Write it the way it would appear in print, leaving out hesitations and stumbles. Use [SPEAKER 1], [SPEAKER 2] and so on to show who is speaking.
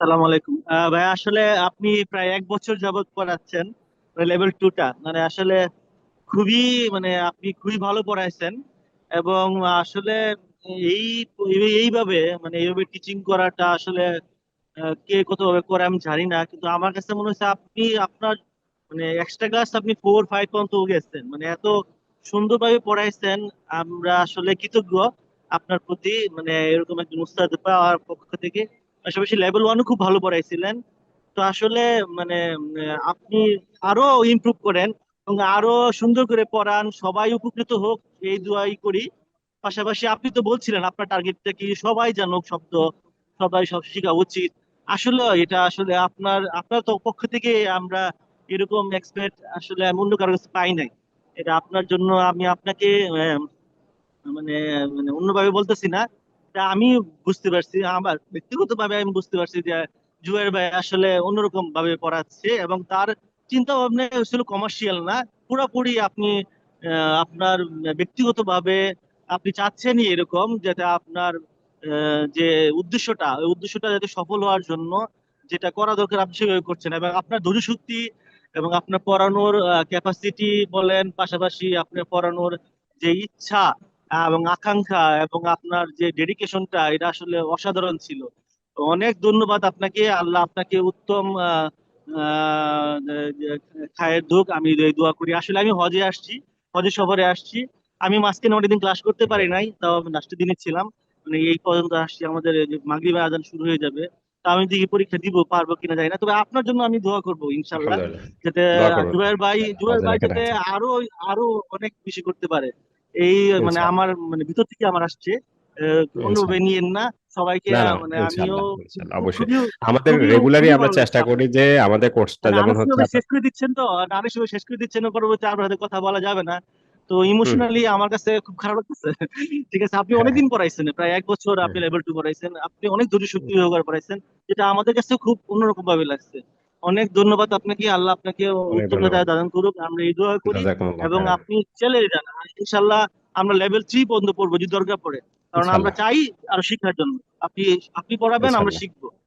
[SPEAKER 1] আসসালামু আলাইকুম। ভাই আসলে আপনি প্রায় 1 বছর যাবত পড়াচ্ছেন লেভেল 2টা, মানে আসলে খুবই, মানে আপনি খুবই ভালো পড়াইছেন। এবং আসলে এই এইভাবে, মানে এইভাবে টিচিং করাটা আসলে কে কতভাবে করে আমি জানি না, কিন্তু আমার কাছে মনে হচ্ছে আপনি আপনার মানে এক্সট্রা ক্লাস আপনি 4-5 পর্যন্ত গেছেন, মানে এত সুন্দরভাবে পড়াইছেন। আমরা আসলে কৃতজ্ঞ আপনার প্রতি, মানে এরকম একজন উস্তাদ পাওয়ার পক্ষ থেকে। পাশাপাশি লেভেল 1ও খুব ভালো পড়াইছিলেন। তো আসলে মানে আপনি আরো ইমপ্রুভ করেন এবং আরো সুন্দর করে পড়ান, সবাই উপকৃত হোক, এই দোয়াই করি। পাশাপাশি আপনি তো বলছিলেন আপনার টার্গেটটা কি সবাই জানুক শব্দ, সবাই সব শেখা উচিত। আসলে এটা আসলে আপনার আপনার তো পক্ষ থেকে আমরা এরকম এক্সপেক্ট আসলে আমি অন্য কারো কাছে পাই নাই। এটা আপনার জন্য আমি আপনাকে মানে মানে অন্যভাবে বলতেছি না, এটা আমি বুঝতে পারছি, আমার ব্যক্তিগত ভাবে আমি বুঝতে পারছি যে জুয়ের ভাই আসলে অন্যরকম ভাবে পড়াচ্ছে এবং তার চিন্তা ভাবনা ছিল কমার্শিয়াল না, পুরোপুরি আপনি আপনার ব্যক্তিগত ভাবে আপনি চাচ্ছেনই এরকম, যাতে আপনার যে উদ্দেশ্যটা, ওই উদ্দেশ্যটা যাতে সফল হওয়ার জন্য যেটা করা দরকার আপনি সেভাবে করছেন। এবং আপনার ধৈর্য শক্তি এবং আপনার পড়ানোর ক্যাপাসিটি বলেন, পাশাপাশি আপনার পড়ানোর যে ইচ্ছা এবং আকাঙ্ক্ষা এবং আপনার যে ডেডিকেশনটা, এটা আসলে অসাধারণ ছিল। তো অনেক ধন্যবাদ আপনাকে, আল্লাহ আপনাকে উত্তম আহ, খায়ের দুক আমি এই দোয়া করি। আসলে আমি হজে আসছি, হজে সফরে আসছি। আমি মাঝখানে অনেকদিন ক্লাস করতে পারি নাই, তাও আমি লাস্টের দিনে ছিলাম। মানে এই পর্যন্ত আসছি, আমাদের এই যে মাগরিবের আজান শুরু হয়ে যাবে। তা আমি দেখি পরীক্ষা দিব পারবো কিনা জানি না, তবে আপনার জন্য আমি দোয়া করবো ইনশাল্লাহ,
[SPEAKER 2] আলহামদুলিল্লাহ।
[SPEAKER 1] যাতে
[SPEAKER 2] দোয়া করবেন
[SPEAKER 1] জুবাইর
[SPEAKER 2] হজে
[SPEAKER 1] ভাই
[SPEAKER 2] রেখে
[SPEAKER 1] যাতে
[SPEAKER 2] রাখছেন।
[SPEAKER 1] আরো আরো অনেক বেশি করতে পারে। এই মানে
[SPEAKER 2] ইনশাআল্লাহ।
[SPEAKER 1] আমার মানে ভিতর থেকে আমার আসছে, অন্যভাবে
[SPEAKER 2] ইনশাআল্লাহ।
[SPEAKER 1] নিয়েন না সবাইকে।
[SPEAKER 2] না, না,
[SPEAKER 1] মানে আমিও
[SPEAKER 2] ইনশাআল্লাহ, ইনশাআল্লাহ, অবশ্যই।
[SPEAKER 1] খুবই
[SPEAKER 2] আমাদের
[SPEAKER 1] খুবই
[SPEAKER 2] রেগুলারই
[SPEAKER 1] খুবই
[SPEAKER 2] আমরা
[SPEAKER 1] ভালো লাগছে
[SPEAKER 2] চেষ্টা
[SPEAKER 1] আমার।
[SPEAKER 2] করি যে আমাদের কোর্সটা
[SPEAKER 1] মানে
[SPEAKER 2] যেমন হচ্ছে
[SPEAKER 1] আনুষ্ঠানিকভাবে
[SPEAKER 2] আপনার।
[SPEAKER 1] শেষ করে দিচ্ছেন তো, আনুষ্ঠানিকভাবে শেষ করে দিচ্ছেন, পরবর্তী আপনার হাতে কথা বলা যাবে না। তো
[SPEAKER 2] হুম, হুম।
[SPEAKER 1] ইমোশনালি আমার কাছে খুব খারাপ লাগতেছে। ঠিক আছে, আপনি
[SPEAKER 2] হ্যাঁ,
[SPEAKER 1] অনেকদিন পড়াইছেন, প্রায় 1 বছর
[SPEAKER 2] হ্যাঁ,
[SPEAKER 1] আপনি লেভেল 2 পড়াইছেন, আপনি অনেক ধৈর্য শক্তি
[SPEAKER 2] হুম।
[SPEAKER 1] ব্যবহার করাইছেন, যেটা আমাদের কাছে খুব অন্যরকম ভাবে লাগছে। অনেক ধন্যবাদ আপনাকে, আল্লাহ আপনাকে
[SPEAKER 2] অনেক
[SPEAKER 1] উত্তম
[SPEAKER 2] ধন্যবাদ।
[SPEAKER 1] মেধা দান করুক, আমরা এই দোয়া করি।
[SPEAKER 2] জাযাকুমুল্লাহ
[SPEAKER 1] এবং
[SPEAKER 2] খাইরান।
[SPEAKER 1] আপনি চালিয়ে যান, ইনশাল্লাহ আমরা লেভেল 3 পর্যন্ত পড়বো যদি দরকার পড়ে, কারণ আমরা
[SPEAKER 2] ইনশাআল্লাহ।
[SPEAKER 1] চাই আরো শিখার জন্য। আপনি আপনি পড়াবেন, আমরা
[SPEAKER 2] ইনশাআল্লাহ।
[SPEAKER 1] শিখবো।